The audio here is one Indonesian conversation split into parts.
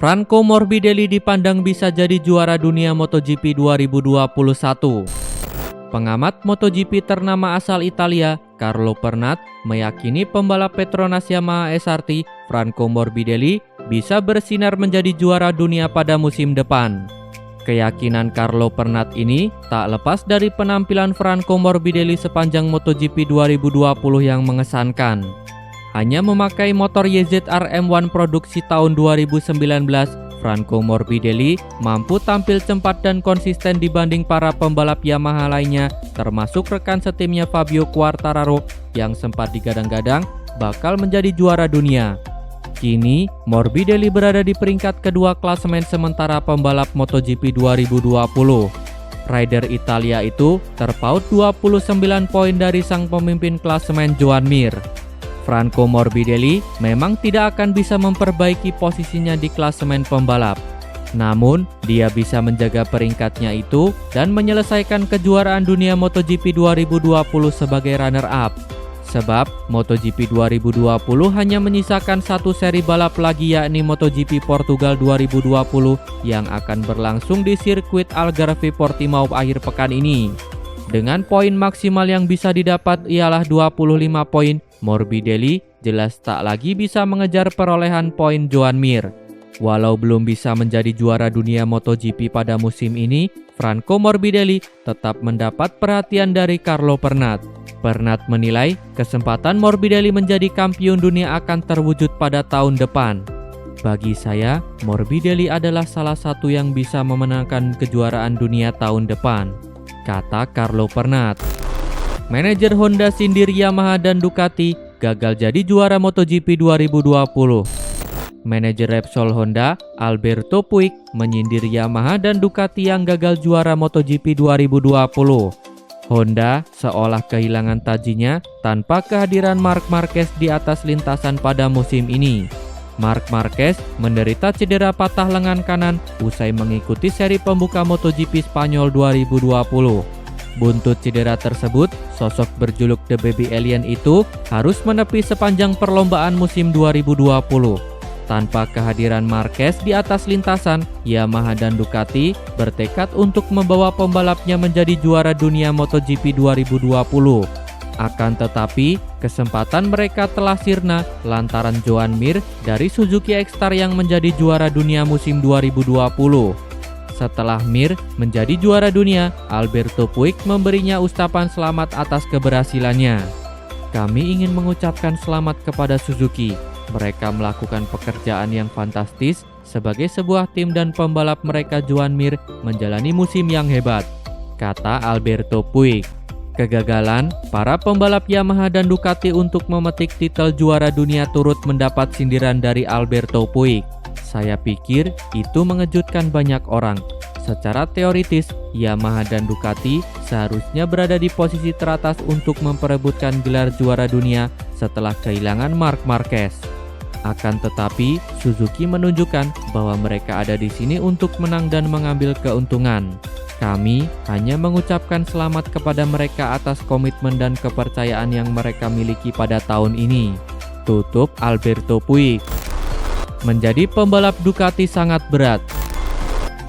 Franco Morbidelli dipandang bisa jadi juara dunia MotoGP 2021. Pengamat MotoGP ternama asal Italia, Carlo Pernat, meyakini pembalap Petronas Yamaha SRT, Franco Morbidelli, bisa bersinar menjadi juara dunia pada musim depan. Keyakinan Carlo Pernat ini tak lepas dari penampilan Franco Morbidelli sepanjang MotoGP 2020 yang mengesankan. Hanya memakai motor YZR M1 produksi tahun 2019, Franco Morbidelli mampu tampil cepat dan konsisten dibanding para pembalap Yamaha lainnya, termasuk rekan setimnya Fabio Quartararo yang sempat digadang-gadang bakal menjadi juara dunia. Kini, Morbidelli berada di peringkat kedua klasemen sementara pembalap MotoGP 2020. Rider Italia itu terpaut 29 poin dari sang pemimpin klasemen Joan Mir. Franco Morbidelli memang tidak akan bisa memperbaiki posisinya di klasemen pembalap. Namun, dia bisa menjaga peringkatnya itu dan menyelesaikan kejuaraan dunia MotoGP 2020 sebagai runner-up. Sebab, MotoGP 2020 hanya menyisakan satu seri balap lagi, yakni MotoGP Portugal 2020 yang akan berlangsung di sirkuit Algarve Portimao akhir pekan ini. Dengan poin maksimal yang bisa didapat ialah 25 poin, Morbidelli jelas tak lagi bisa mengejar perolehan poin Joan Mir. Walau belum bisa menjadi juara dunia MotoGP pada musim ini, Franco Morbidelli tetap mendapat perhatian dari Carlo Pernat. Pernat menilai kesempatan Morbidelli menjadi kampiun dunia akan terwujud pada tahun depan. Bagi saya, Morbidelli adalah salah satu yang bisa memenangkan kejuaraan dunia tahun depan, kata Carlo Pernat. Manajer Honda sindir Yamaha dan Ducati gagal jadi juara MotoGP 2020. Manajer Repsol Honda, Alberto Puig, menyindir Yamaha dan Ducati yang gagal juara MotoGP 2020. Honda seolah kehilangan tajinya tanpa kehadiran Marc Marquez di atas lintasan pada musim ini. Marc Marquez menderita cedera patah lengan kanan usai mengikuti seri pembuka MotoGP Spanyol 2020. Buntut cedera tersebut, sosok berjuluk The Baby Alien itu harus menepi sepanjang perlombaan musim 2020. Tanpa kehadiran Marquez di atas lintasan, Yamaha dan Ducati bertekad untuk membawa pembalapnya menjadi juara dunia MotoGP 2020. Akan tetapi, kesempatan mereka telah sirna lantaran Joan Mir dari Suzuki X-Star yang menjadi juara dunia musim 2020. Setelah Mir menjadi juara dunia, Alberto Puig memberinya ucapan selamat atas keberhasilannya. Kami ingin mengucapkan selamat kepada Suzuki. Mereka melakukan pekerjaan yang fantastis sebagai sebuah tim dan pembalap mereka Joan Mir menjalani musim yang hebat, kata Alberto Puig. Kegagalan para pembalap Yamaha dan Ducati untuk memetik titel juara dunia turut mendapat sindiran dari Alberto Puig. Saya pikir itu mengejutkan banyak orang. Secara teoritis, Yamaha dan Ducati seharusnya berada di posisi teratas untuk memperebutkan gelar juara dunia setelah kehilangan Marc Marquez. Akan tetapi, Suzuki menunjukkan bahwa mereka ada di sini untuk menang dan mengambil keuntungan. Kami hanya mengucapkan selamat kepada mereka atas komitmen dan kepercayaan yang mereka miliki pada tahun ini, tutup Alberto Puig. Menjadi pembalap Ducati sangat berat.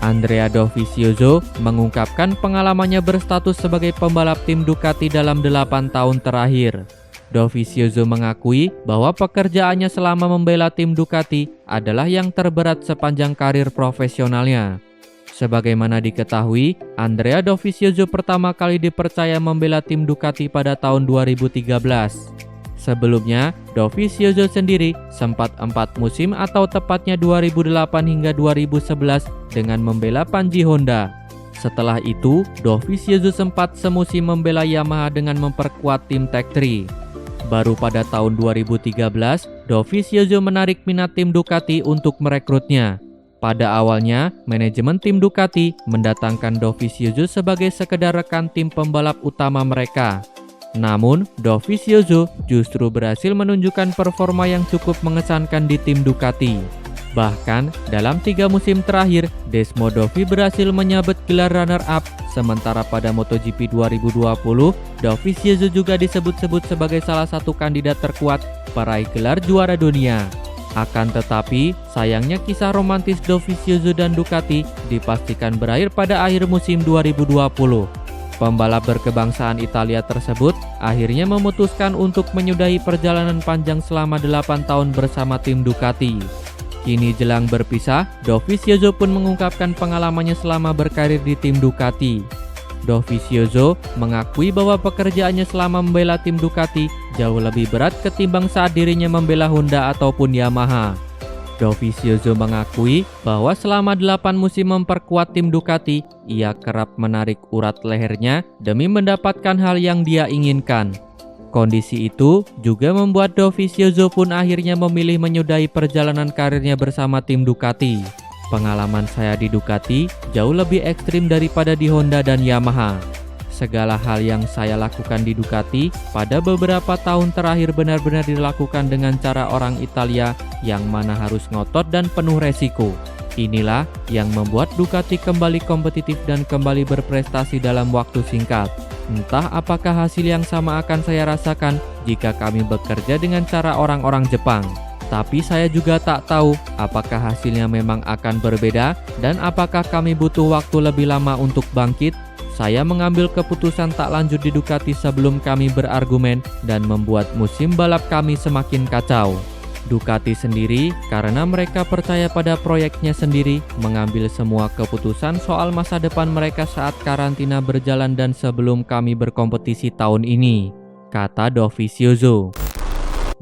Andrea Dovizioso mengungkapkan pengalamannya berstatus sebagai pembalap tim Ducati dalam 8 tahun terakhir. Dovizioso mengakui bahwa pekerjaannya selama membela tim Ducati adalah yang terberat sepanjang karir profesionalnya. Sebagaimana diketahui, Andrea Dovizioso pertama kali dipercaya membela tim Ducati pada tahun 2013. Sebelumnya, Dovizioso sendiri sempat 4 musim atau tepatnya 2008 hingga 2011 dengan membela Panji Honda. Setelah itu, Dovizioso sempat semusim membela Yamaha dengan memperkuat tim Tech 3. Baru pada tahun 2013, Dovizioso menarik minat tim Ducati untuk merekrutnya. Pada awalnya, manajemen tim Ducati mendatangkan Dovizioso sebagai sekedar rekan tim pembalap utama mereka. Namun, Dovizioso justru berhasil menunjukkan performa yang cukup mengesankan di tim Ducati. Bahkan, dalam 3 musim terakhir, Desmodovi berhasil menyabet gelar runner-up, sementara pada MotoGP 2020, Dovizioso juga disebut-sebut sebagai salah satu kandidat terkuat peraih gelar juara dunia. Akan tetapi, sayangnya kisah romantis Dovizioso dan Ducati dipastikan berakhir pada akhir musim 2020. Pembalap berkebangsaan Italia tersebut akhirnya memutuskan untuk menyudahi perjalanan panjang selama 8 tahun bersama tim Ducati. Kini jelang berpisah, Dovizioso pun mengungkapkan pengalamannya selama berkarir di tim Ducati. Dovizioso mengakui bahwa pekerjaannya selama membela tim Ducati jauh lebih berat ketimbang saat dirinya membela Honda ataupun Yamaha. Dovizioso mengakui bahwa selama 8 musim memperkuat tim Ducati, ia kerap menarik urat lehernya demi mendapatkan hal yang dia inginkan. Kondisi itu juga membuat Dovizioso pun akhirnya memilih menyudahi perjalanan karirnya bersama tim Ducati. Pengalaman saya di Ducati jauh lebih ekstrim daripada di Honda dan Yamaha. Segala hal yang saya lakukan di Ducati pada beberapa tahun terakhir benar-benar dilakukan dengan cara orang Italia yang mana harus ngotot dan penuh resiko. Inilah yang membuat Ducati kembali kompetitif dan kembali berprestasi dalam waktu singkat. Entah apakah hasil yang sama akan saya rasakan jika kami bekerja dengan cara orang-orang Jepang. Tapi saya juga tak tahu apakah hasilnya memang akan berbeda dan apakah kami butuh waktu lebih lama untuk bangkit. Saya mengambil keputusan tak lanjut di Ducati sebelum kami berargumen dan membuat musim balap kami semakin kacau. Ducati sendiri, karena mereka percaya pada proyeknya sendiri, mengambil semua keputusan soal masa depan mereka saat karantina berjalan dan sebelum kami berkompetisi tahun ini, kata Dovizioso.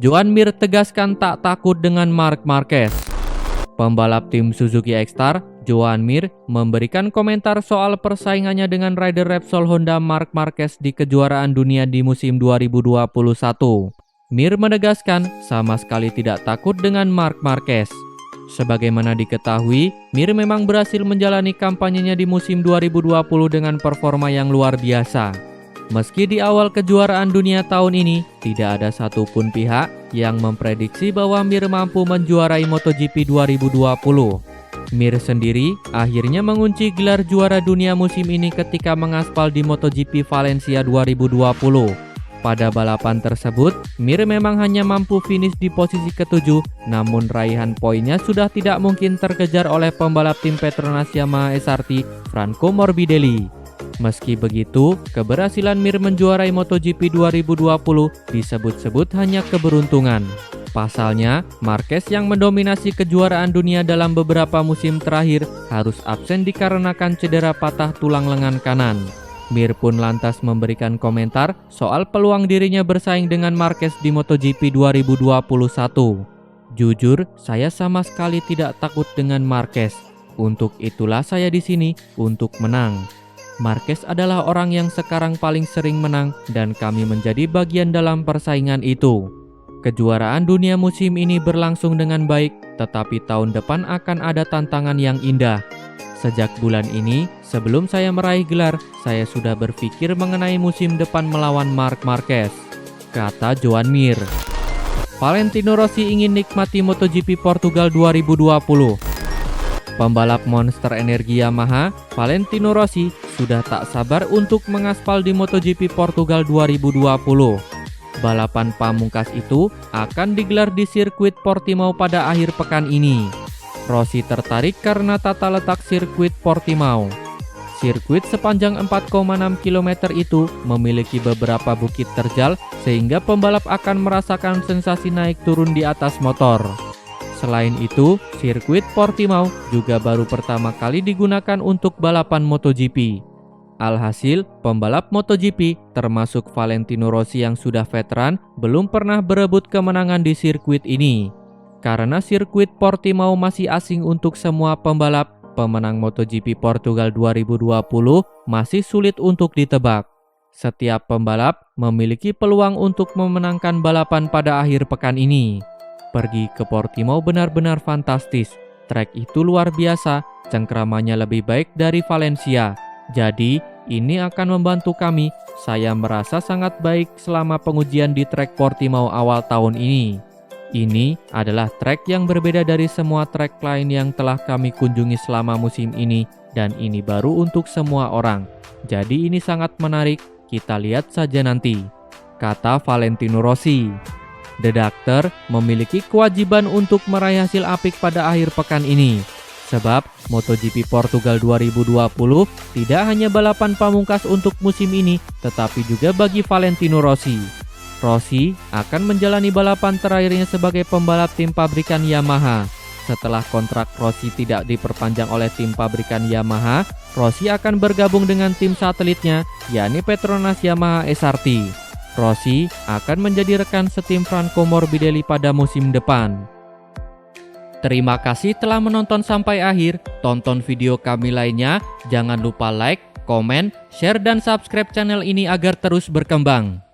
Joan Mir tegaskan tak takut dengan Marc Marquez. Pembalap tim Suzuki X-Star, Joan Mir, memberikan komentar soal persaingannya dengan rider Repsol Honda Marc Marquez di kejuaraan dunia di musim 2021. Mir menegaskan sama sekali tidak takut dengan Marc Marquez. Sebagaimana diketahui, Mir memang berhasil menjalani kampanyenya di musim 2020 dengan performa yang luar biasa. Meski di awal kejuaraan dunia tahun ini, tidak ada satupun pihak yang memprediksi bahwa Mir mampu menjuarai MotoGP 2020. Mir sendiri akhirnya mengunci gelar juara dunia musim ini ketika mengaspal di MotoGP Valencia 2020. Pada balapan tersebut, Mir memang hanya mampu finish di posisi ke-7, namun raihan poinnya sudah tidak mungkin terkejar oleh pembalap tim Petronas Yamaha SRT, Franco Morbidelli. Meski begitu, keberhasilan Mir menjuarai MotoGP 2020 disebut-sebut hanya keberuntungan. Pasalnya, Marquez yang mendominasi kejuaraan dunia dalam beberapa musim terakhir harus absen dikarenakan cedera patah tulang lengan kanan. Mir pun lantas memberikan komentar soal peluang dirinya bersaing dengan Marquez di MotoGP 2021. Jujur, saya sama sekali tidak takut dengan Marquez. Untuk itulah saya di sini, untuk menang. Marquez adalah orang yang sekarang paling sering menang dan kami menjadi bagian dalam persaingan itu. Kejuaraan dunia musim ini berlangsung dengan baik, tetapi tahun depan akan ada tantangan yang indah. Sejak bulan ini, sebelum saya meraih gelar, saya sudah berpikir mengenai musim depan melawan Marc Marquez, kata Joan Mir. Valentino Rossi ingin nikmati MotoGP Portugal 2020. Pembalap monster energi Yamaha, Valentino Rossi, sudah tak sabar untuk mengaspal di MotoGP Portugal 2020. Balapan pamungkas itu akan digelar di sirkuit Portimao pada akhir pekan ini. Rossi tertarik karena tata letak sirkuit Portimao. Sirkuit sepanjang 4,6 km itu memiliki beberapa bukit terjal sehingga pembalap akan merasakan sensasi naik turun di atas motor. Selain itu, sirkuit Portimao juga baru pertama kali digunakan untuk balapan MotoGP. Alhasil, pembalap MotoGP, termasuk Valentino Rossi yang sudah veteran, belum pernah berebut kemenangan di sirkuit ini. Karena sirkuit Portimao masih asing untuk semua pembalap, pemenang MotoGP Portugal 2020 masih sulit untuk ditebak. Setiap pembalap memiliki peluang untuk memenangkan balapan pada akhir pekan ini. Pergi ke Portimao benar-benar fantastis. Trek itu luar biasa, cengkramannya lebih baik dari Valencia. Jadi, ini akan membantu kami. Saya merasa sangat baik selama pengujian di trek Portimao awal tahun ini. Ini adalah trek yang berbeda dari semua trek lain yang telah kami kunjungi selama musim ini, dan ini baru untuk semua orang. Jadi ini sangat menarik, kita lihat saja nanti, kata Valentino Rossi. The Doctor memiliki kewajiban untuk meraih hasil apik pada akhir pekan ini. Sebab MotoGP Portugal 2020 tidak hanya balapan pamungkas untuk musim ini, tetapi juga bagi Valentino Rossi. Rossi akan menjalani balapan terakhirnya sebagai pembalap tim pabrikan Yamaha. Setelah kontrak Rossi tidak diperpanjang oleh tim pabrikan Yamaha, Rossi akan bergabung dengan tim satelitnya, yakni Petronas Yamaha SRT. Rossi akan menjadi rekan setim Franco Morbidelli pada musim depan. Terima kasih telah menonton sampai akhir. Tonton video kami lainnya. Jangan lupa like, komen, share, dan subscribe channel ini agar terus berkembang.